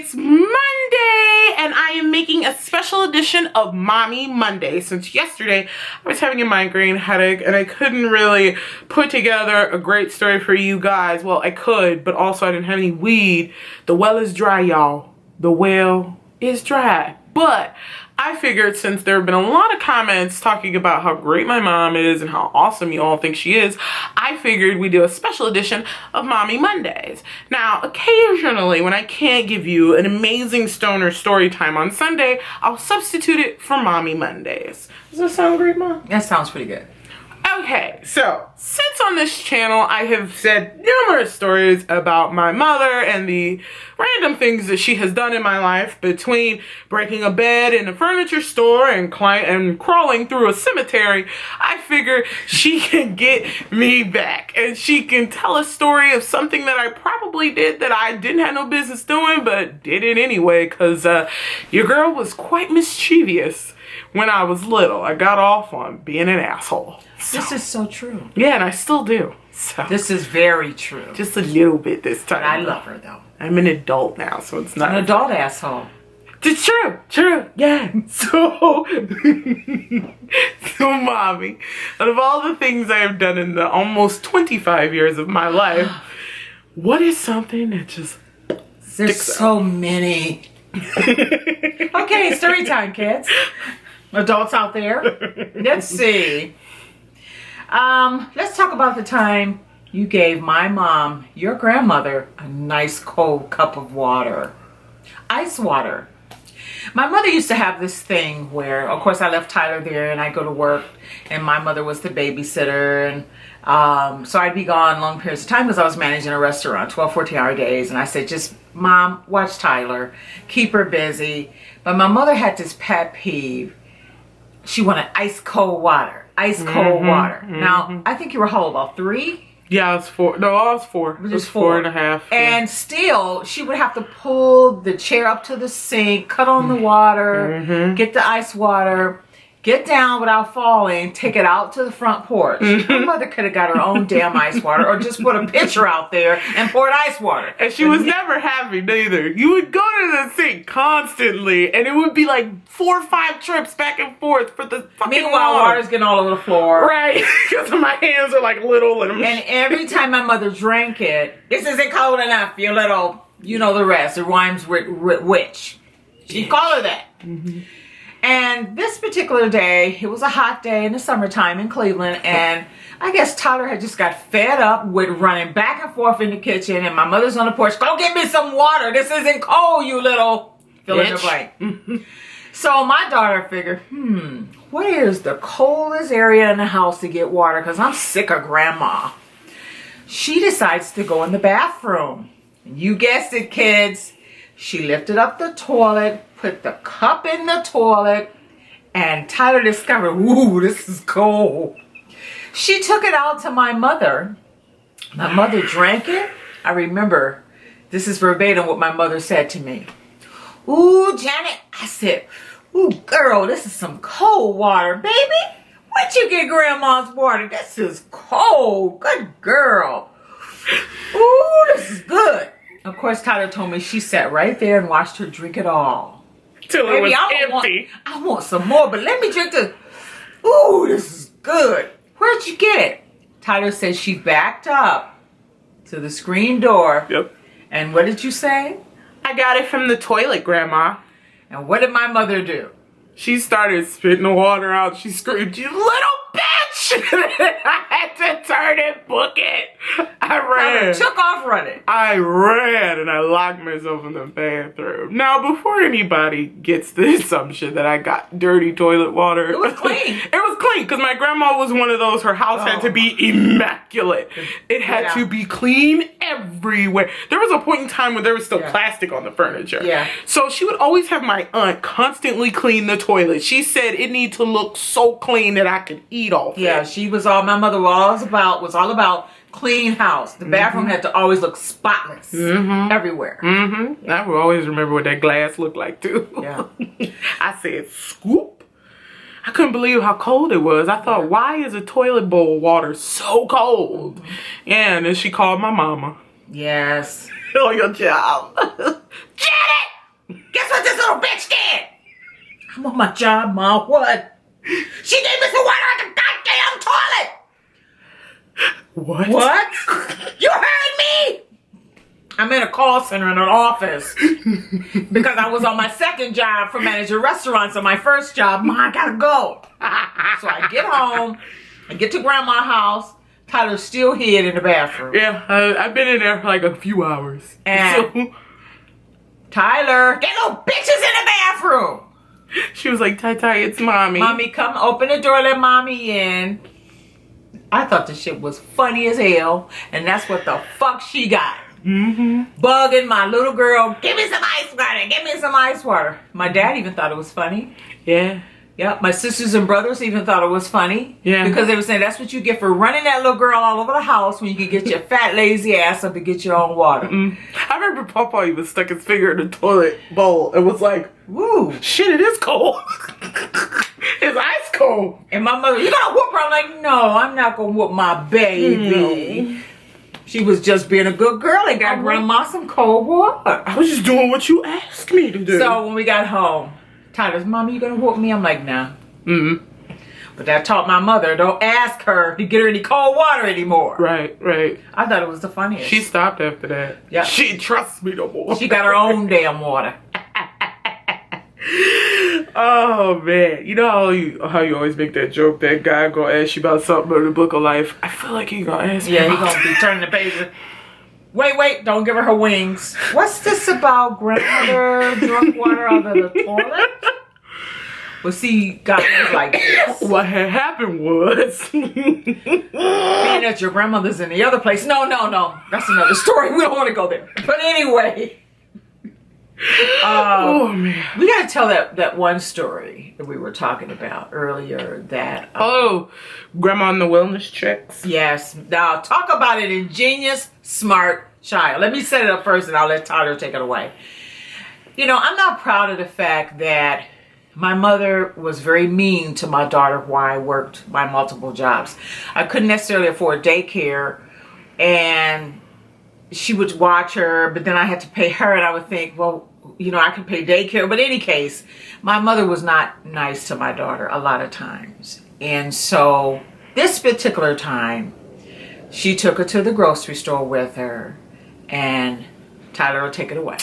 It's Monday, and I am making a special edition of Mommy Monday. Since yesterday, I was having a migraine headache, and I couldn't really put together a great story for you guys. Well, I could, but also I didn't have any weed. The well is dry, y'all. The well is dry. But I figured since there have been a lot of comments talking about how great my mom is and how awesome you all think she is, I figured we'd do a special edition of Mommy Mondays. Now, occasionally when I can't give you an amazing stoner story time on Sunday, I'll substitute it for Mommy Mondays. Does that sound great, Mom? That sounds pretty good. Okay, so since on this channel I have said numerous stories about my mother and the random things that she has done in my life, between breaking a bed in a furniture store and crawling through a cemetery, I figure she can get me back and she can tell a story of something that I probably did that I didn't have no business doing, but did it anyway because your girl was quite mischievous. When I was little, I got off on being an asshole. This is so true. Yeah, and I still do. So this is very true. just a little bit this time. But I love her though. I'm an adult now, so it's not An adult asshole. It's true. Yeah. So, Mommy, out of all the things I have done in the almost 25 years of my life, what is something that just There's sticks so many. Okay, story time, kids. Adults out there. Let's see. Let's talk about the time you gave my mom, your grandmother, a nice cold cup of water. Ice water. My mother used to have this thing where, of course, I left Tyler there and I go to work and my mother was the babysitter, and so I'd be gone long periods of time because I was managing a restaurant, 12, 14-hour days, and I said, just, Mom, watch Tyler, keep her busy. But my mother had this pet peeve. She wanted ice cold water. Ice cold water. Now, I think you were how old, about 3? Yeah, I was 4. No, I was 4. It was just 4 4.5. And still, she would have to pull the chair up to the sink, cut on the water, get the ice water, get down without falling, take it out to the front porch. My mother could have got her own damn ice water or just put a pitcher out there and poured ice water. And she was never happy neither. You would go to the sink constantly, and it would be like 4 or 5 trips back and forth for the fucking Meanwhile, water's getting all over the floor. Right, because my hands are like little. And every time my mother drank it, this isn't cold enough, you little, you know the rest. It rhymes with witch. She'd call her that. And this particular day, it was a hot day in the summertime in Cleveland, and I guess Tyler had just got fed up with running back and forth in the kitchen, and my mother's on the porch, go get me some water. This isn't cold, you little fill in the blank. So my daughter figured, where's the coldest area in the house to get water? Because I'm sick of grandma. She decides to go in the bathroom. You guessed it, kids. She lifted up the toilet, put the cup in the toilet, and Tyler discovered, ooh, this is cold. She took it out to my mother. My mother drank it. I remember, this is verbatim what my mother said to me. Ooh, Janet, I said, ooh, girl, this is some cold water, baby. Where'd you get grandma's water? This is cold. Good girl. Ooh, this is good. Of course, Tyler told me she sat right there and watched her drink it all. Till it was empty. I want some more, but let me drink this. Ooh, this is good. Where'd you get it? Tyler said she backed up to the screen door. Yep. And what did you say? I got it from the toilet, Grandma. And what did my mother do? She started spitting the water out. She screamed, you little bitch! I had to turn and book it. I ran. Took off running. I ran and I locked myself in the bathroom. Now, before anybody gets the assumption that I got dirty toilet water. It was clean. It was clean because my grandma was one of those, her house had to be immaculate. It had to be clean everywhere. There was a point in time when there was still plastic on the furniture. Yeah. So she would always have my aunt constantly clean the toilet. She said it needed to look so clean that I could eat off it. Yeah, she was all, my mother was all about clean house. The bathroom had to always look spotless everywhere. I will always remember what that glass looked like too. Yeah. I said, scoop. I couldn't believe how cold it was. I thought, why is a toilet bowl water so cold? Yeah, and then she called my mama. Yes. On your job. Janet! little bitch did? I'm on my job, Ma. What? She gave me some water at the goddamn toilet. What? You heard me? I'm in a call center in an office because I was on my second job for manager restaurants. On my first job, Ma, I gotta go. So I get home, I get to grandma's house. Tyler's still hid in the bathroom. Yeah, I've been in there for like a few hours. And Tyler, that little bitch is in the bathroom. She was like, Ty, it's mommy. Mommy, come open the door, let mommy in. I thought the shit was funny as hell, and that's what the fuck she got. Bugging my little girl, give me some ice water, give me some ice water. My dad even thought it was funny. Yeah. Yep, my sisters and brothers even thought it was funny. Yeah. Because they were saying that's what you get for running that little girl all over the house when you can get your fat, lazy ass up and get your own water. I remember Papa even stuck his finger in the toilet bowl and was like, woo, shit, it is cold. It's ice cold. And my mother, you gonna whoop her? I'm like, no, I'm not gonna whoop my baby. She was just being a good girl and got grandma some cold water. I was just doing what you asked me to do. So when we got home, Tyler's, Mommy, you gonna whoop me? I'm like, nah. But that taught my mother, don't ask her to get her any cold water anymore. Right. I thought it was the funniest. She stopped after that. Yeah. She trusts me no more. She got her own damn water. Oh man, you know how you always make that joke that God gonna ask you about something in the book of life. I feel like he gonna ask me. Yeah, he gonna be turning the pages. Wait, don't give her her wings. What's this about grandmother drunk water out of the toilet? Well, see, God was like this. What had happened was being that your grandmother's in the other place. No, that's another story. We don't want to go there. But anyway. Oh man, we gotta tell that one story that we were talking about earlier. That grandma and the wellness checks. Yes. Now talk about an ingenious, smart child. Let me set it up first, and I'll let Tyler take it away. You know, I'm not proud of the fact that my mother was very mean to my daughter while I worked my multiple jobs. I couldn't necessarily afford daycare, and she would watch her, but then I had to pay her, and I would think, well, you know, I could pay daycare. But in any case, my mother was not nice to my daughter a lot of times. And so this particular time, she took her to the grocery store with her, and Tyler will take it away.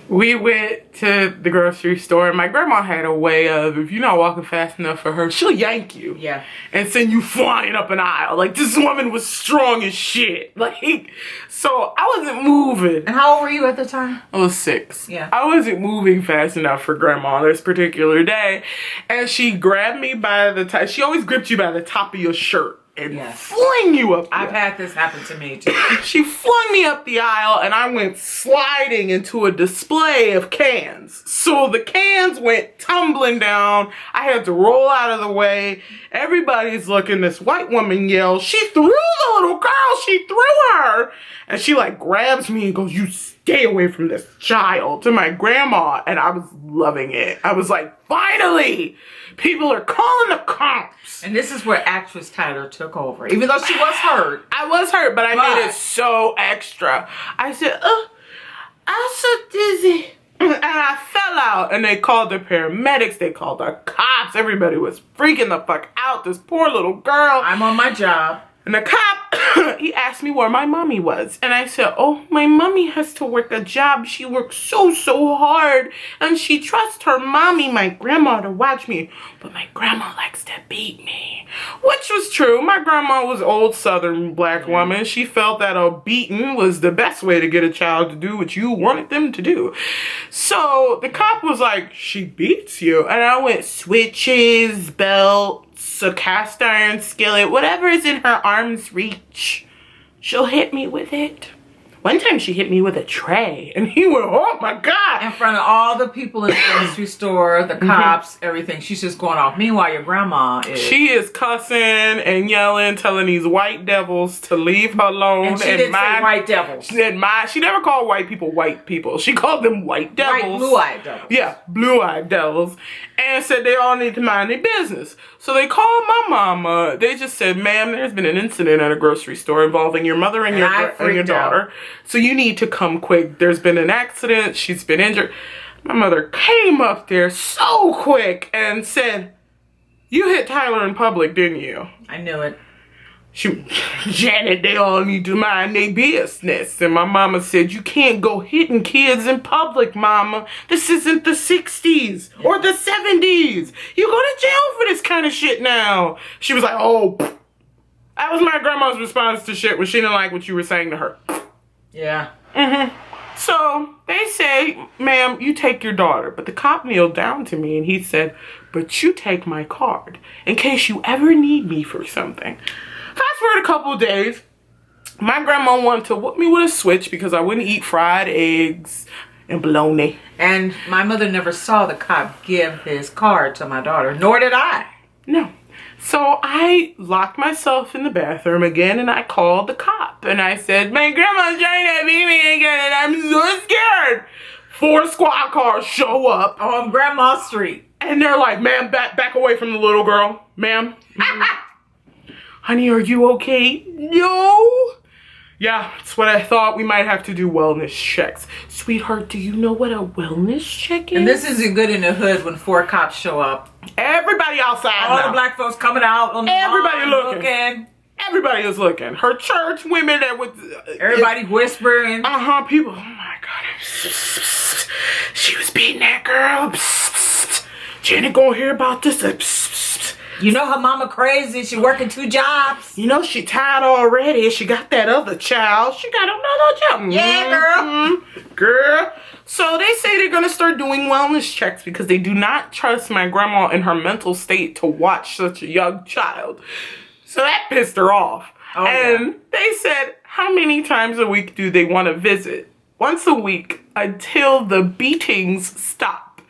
We went to the grocery store, and my grandma had a way of, if you're not walking fast enough for her, she'll yank you. Yeah. And send you flying up an aisle. Like, this woman was strong as shit. Like, so I wasn't moving. And how old were you at the time? I was 6. Yeah. I wasn't moving fast enough for grandma this particular day. And she grabbed me by the top. She always gripped you by the top of your shirt. And fling you up. I've had this happen to me too. She flung me up the aisle, and I went sliding into a display of cans. So the cans went tumbling down. I had to roll out of the way. Everybody's looking. This white woman yells, she threw the little girl. She threw her. And she like grabs me and goes, you stay away from this child, to my grandma. And I was loving it. I was like, finally, people are calling the cops. And this is where actress Tyler took over. Even though she was hurt. I was hurt, but I made it so extra. I said, I'm so dizzy. And I fell out. And they called the paramedics. They called the cops. Everybody was freaking the fuck out. This poor little girl. I'm on my job. And the cop, he asked me where my mommy was. And I said, oh, my mommy has to work a job. She works so hard. And she trusts her mommy, my grandma, to watch me. But my grandma likes to beat me. Which was true. My grandma was old Southern black woman. She felt that a beating was the best way to get a child to do what you wanted them to do. So the cop was like, she beats you. And I went, switches, belts, a cast iron skillet, whatever is in her arm's reach, she'll hit me with it. One time she hit me with a tray, and he went, oh my God. In front of all the people in the grocery store, the cops, everything. She's just going off. Meanwhile, your grandma is... She is cussing and yelling, telling these white devils to leave her alone. And she didn't say white devils. She never called white people. She called them white devils. White, blue-eyed devils. Yeah, blue-eyed devils. And said they all need to mind their business. So they called my mama. They just said, ma'am, there's been an incident at a grocery store involving your mother and your daughter. So you need to come quick. There's been an accident. She's been injured. My mother came up there so quick and said, "You hit Tyler in public, didn't you?" I knew it. Janet, they all need to mind their business. And my mama said, "You can't go hitting kids in public, mama. This isn't the 60s or the 70s. You go to jail for this kind of shit now." She was like, "Oh, pfft." That was my grandma's response to shit when she didn't like what you were saying to her. Yeah. So they say, "Ma'am, you take your daughter." But the cop kneeled down to me and he said, "But you take my card in case you ever need me for something." Fast forward a couple of days, my grandma wanted to whoop me with a switch because I wouldn't eat fried eggs and bologna. And my mother never saw the cop give his card to my daughter, nor did I. No. So I locked myself in the bathroom again and I called the cop and I said, "My grandma's trying to beat me again and I'm so scared." 4 squad cars show up On Grandma Street. and they're like, "Ma'am, back away from the little girl. Ma'am." "Honey, are you okay?" "No." "Yeah, that's what I thought. We might have to do wellness checks." "Sweetheart, do you know what a wellness check is?" And this isn't good in the hood when 4 cops show up. Everybody outside All now. the black folks coming out on the Everybody lawn looking. Everybody is looking. Her church women that would... Everybody whispering. People. "Oh my God. She was beating that girl. Janet gonna hear about this." You know her mama crazy. She working 2 jobs. "You know she tired already. She got that other child. She got another child." Yeah, girl. Girl. So they say they're going to start doing wellness checks because they do not trust my grandma in her mental state to watch such a young child. So that pissed her off. Oh, and they said, how many times a week do they want to visit? Once a week until the beatings stop.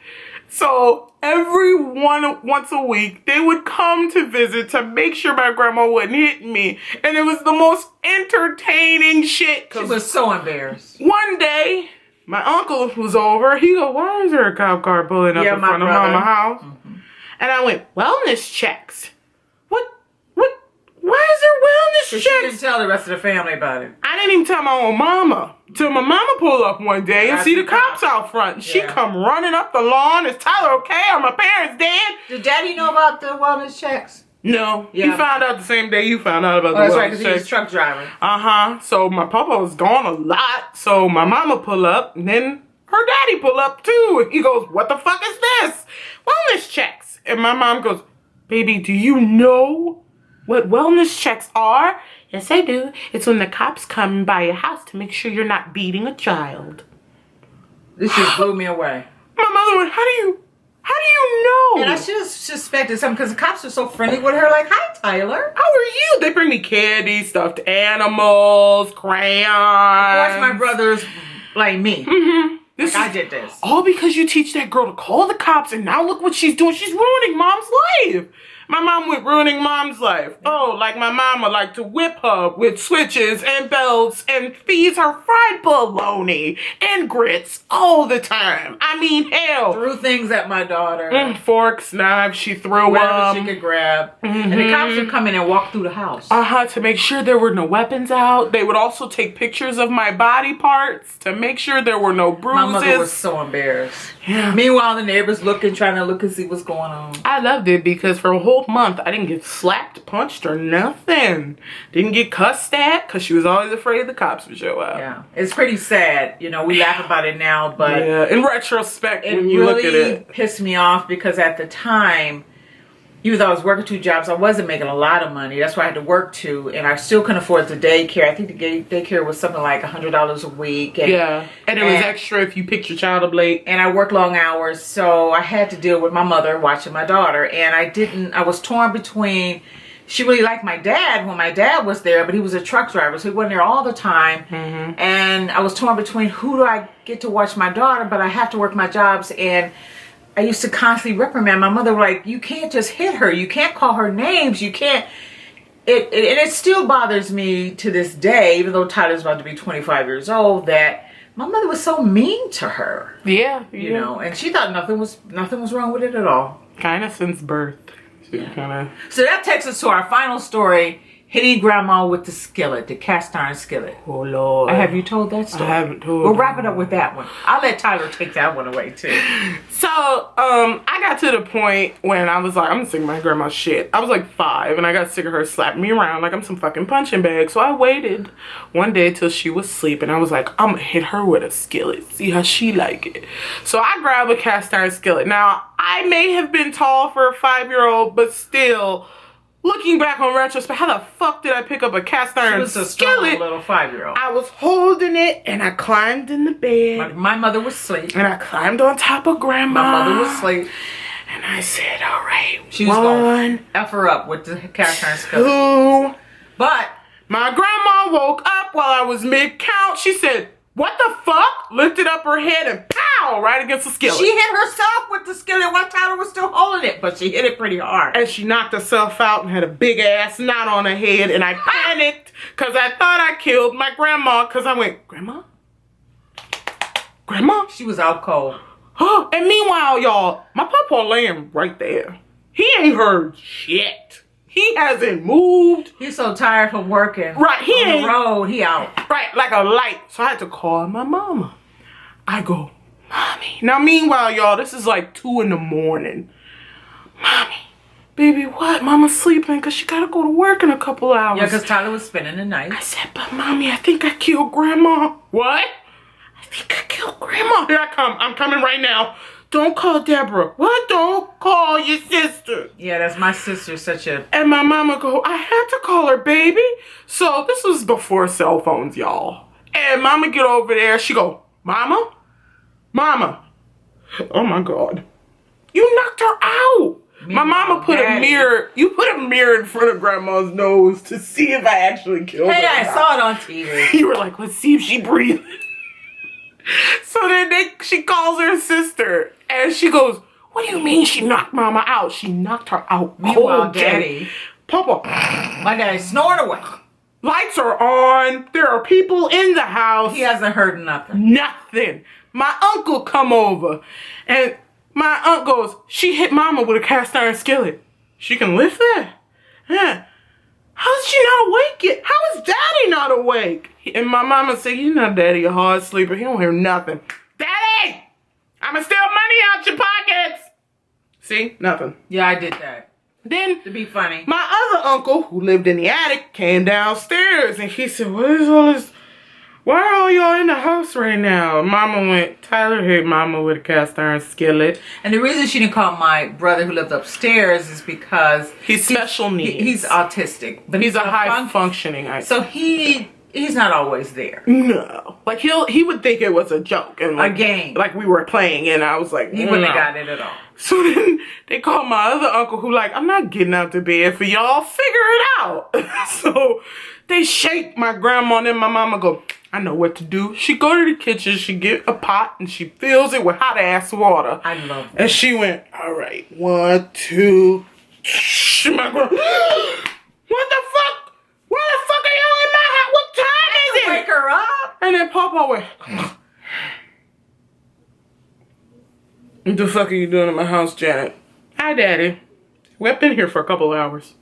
So once a week, they would come to visit to make sure my grandma wouldn't hit me. And it was the most entertaining shit. She was so embarrassed. One day, my uncle was over. He go, "Why is there a cop car pulling up in front of Mama's house?" And I went, "Wellness checks." Why is there wellness She checks? didn't tell the rest of the family about it. I didn't even tell my own mama. Till my mama pull up one day and see the cops out front. And she come running up the lawn. "Is Tyler okay? Are my parents dead?" Did Daddy know about the wellness checks? No. Yeah. He found out the same day you found out about the That's wellness right, because he was checks. truck driving. So my papa was gone a lot. So my mama pull up and then her daddy pull up too. And he goes, "What the fuck is this?" "Wellness checks." And my mom goes, "Baby, do you know what wellness checks are?" "Yes, I do. It's when the cops come by your house to make sure you're not beating a child." This just blew me away. My mother went, How do you know? And I should have suspected something because the cops are so friendly with her. Like, "Hi, Tyler." How are you? They bring me candy, stuffed animals, crayons. Of course, my brothers blame me. This I is did this. all because you teach that girl to call the cops, and now look what she's doing. She's ruining Mom's life. My mom went ruining Mom's life. Oh, like my mama liked to whip her with switches and belts and feeds her fried bologna and grits all the time. I mean, hell. Threw things at my daughter. Forks, knives, she threw Whatever she could grab. And the cops would come in and walk through the house. to make sure there were no weapons out. They would also take pictures of my body parts to make sure there were no bruises. My mother was so embarrassed. Yeah. Meanwhile, the neighbors trying to look and see what's going on. I loved it because for a whole month, I didn't get slapped, punched, or nothing. Didn't get cussed at because she was always afraid the cops would show up. Yeah, it's pretty sad. You know, we laugh about it now, but Yeah, in retrospect, it when you really look at it. pissed me off because at the time, even though I was working 2 jobs, I wasn't making a lot of money. That's why I had to work 2, and I still couldn't afford the daycare. I think the daycare was something like $100 a week. And, and it was extra if you picked your child up late. And I worked long hours, so I had to deal with my mother watching my daughter. And I was torn between, she really liked my dad when my dad was there, but he was a truck driver, so he wasn't there all the time. And I was torn between who do I get to watch my daughter, but I have to work my jobs. And I used to constantly reprimand my mother, like, you can't just hit her. You can't call her names. You can't. And it still bothers me to this day, even though Tyler's about to be 25 years old, that my mother was so mean to her. Yeah. You know, and she thought nothing was wrong with it at all. Kind of since birth. So that takes us to our final story. hitting grandma with the skillet, the cast iron skillet. Oh, Lord. Have you told that story? I haven't told We'll wrap it up with that one. I'll let Tyler take that one away, too. So, I got to the point when I was like, I'm sick of my grandma's shit. I was like 5, and I got sick of her slapping me around like I'm some fucking punching bag. So I waited one day till she was asleep, and I was like, I'm gonna hit her with a skillet, see how she like it. So I grabbed a cast iron skillet. Now, I may have been tall for a 5-year-old, but still, looking back on retrospect, how the fuck did I pick up a cast iron She was a skillet? strong little 5-year-old. I was holding it, and I climbed in the bed. My mother was asleep. And I climbed on top of grandma. My mother was asleep. And I said, all right, She was going to F her up with the cast iron skillet. 2. But My grandma woke up while I was mid-count. She said, what the fuck? Lifted up her head and pow, right against the skillet. she hit herself with the skillet while Tyler was still holding it, but she hit it pretty hard. And she knocked herself out and had a big ass knot on her head. And I panicked because I thought I killed my grandma because I went, Grandma? Grandma? She was out cold. And meanwhile, y'all, my papa laying right there. He ain't heard shit. He hasn't moved. He's so tired from working. Right, he on ain't. the road. He out. Right, like a light. So I had to call my mama. I go, Mommy. Now, meanwhile, y'all, this is like 2 in the morning. Mommy, baby, what? Mama's sleeping because she got to go to work in a couple hours. Yeah, because Tyler was spending the I night. said, but Mommy, I think I killed Grandma. What? I think I killed Grandma. Here I come. I'm coming right now. Don't call Deborah. What? Don't call your sister. Yeah, that's my sister. Such a... And my mama go, I had to call her, baby. So this was before cell phones, y'all. And mama get over there. She go, Mama? Mama. Oh, my God. You knocked her out. My mama put a mirror. You put a mirror in front of grandma's nose to see if I actually killed her. Hey, I saw it on TV. You were like, let's see if she breathes. So then she calls her sister. And she goes, what do you mean she knocked mama out? She knocked her out. Meanwhile, cold, Daddy. Papa. My daddy's snoring away. Lights are on. There are people in the house. He hasn't heard nothing. Nothing. My uncle come over. And my aunt goes, she hit mama with a cast iron skillet. She can lift that? Yeah. How's she not awake yet? How is daddy not awake? And my mama said, you know daddy a hard sleeper. He don't hear nothing. Daddy! I'ma steal money out your pockets. See? Nothing. Yeah, I did that. Then To be funny. my other uncle, who lived in the attic, came downstairs and he said, what is all this? Why are all y'all in the house right now? Mama went, Tyler hit mama with a cast iron skillet. And the reason she didn't call my brother who lived upstairs is because He's special needs. he's autistic. But He's a not high functioning. So he's not always there. No. Like he would think it was a joke. And like, A game. Like we were playing and I was like, He wouldn't have no. got it at all. So then they called my other uncle who like, I'm not getting out to bed for y'all. Figure it out. So they shake my grandma and then my mama go, I know what to do. She go to the kitchen, she get a pot and she fills it with hot ass water. I love that. And she went, all right, 1, 2. My grandma, what the fuck? Why the fuck are y'all in my house? What time is it? Wake her up. And then Papa went, what the fuck are you doing in my house, Janet? Hi, Daddy. We've been here for a couple hours.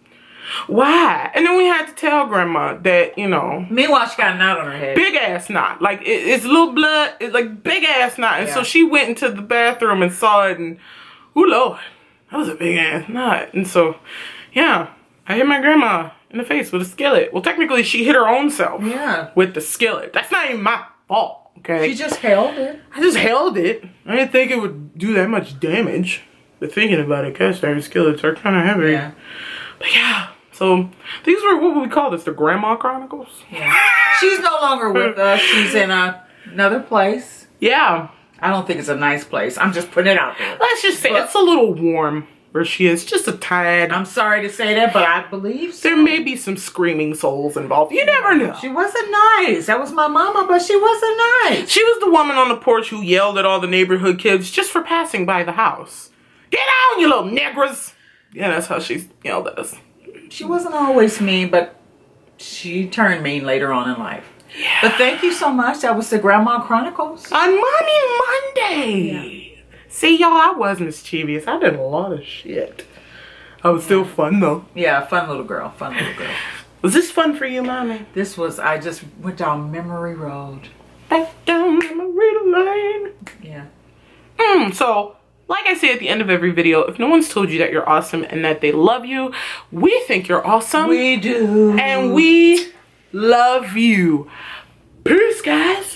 Why? And then we had to tell Grandma that, you know. Meanwhile, she got a knot on her head. Big ass knot. Like, it's little blood. It's like big ass knot. And Yeah. so she went into the bathroom and saw it and, ooh, Lord. That was a big ass knot. And so, yeah. I hit my grandma in the face with a skillet. Well, technically, she hit her own self. Yeah. With the skillet. That's not even my fault. Okay. She just held it. I just held it. I didn't think it would do that much damage. But thinking about it, cast iron skillets are kind of heavy. Yeah. But yeah. So these were, what would we call this? The Grandma Chronicles? Yeah. She's no longer with us. She's in another place. Yeah. I don't think it's a nice place. I'm just putting it out there. Let's just say it's a little warm where she is. Just a tad. I'm sorry to say that, but I believe so. There may be some screaming souls involved. You never know. She wasn't nice. That was my mama, but she wasn't nice. She was the woman on the porch who yelled at all the neighborhood kids just for passing by the house. Get on, you little negras. Yeah, that's how she yelled at us. She wasn't always mean, but she turned mean later on in life. Yeah. But thank you so much. That was the Grandma Chronicles. On Mommy Monday. Yeah. See, y'all, I was mischievous. I did a lot of shit. I was still fun, though. Yeah, fun little girl. Fun little girl. Was this fun for you, Mommy? This was, I just went down memory road. Back down memory lane. Yeah. So, like I say at the end of every video, if no one's told you that you're awesome and that they love you, we think you're awesome. We do. And we love you. Peace, guys.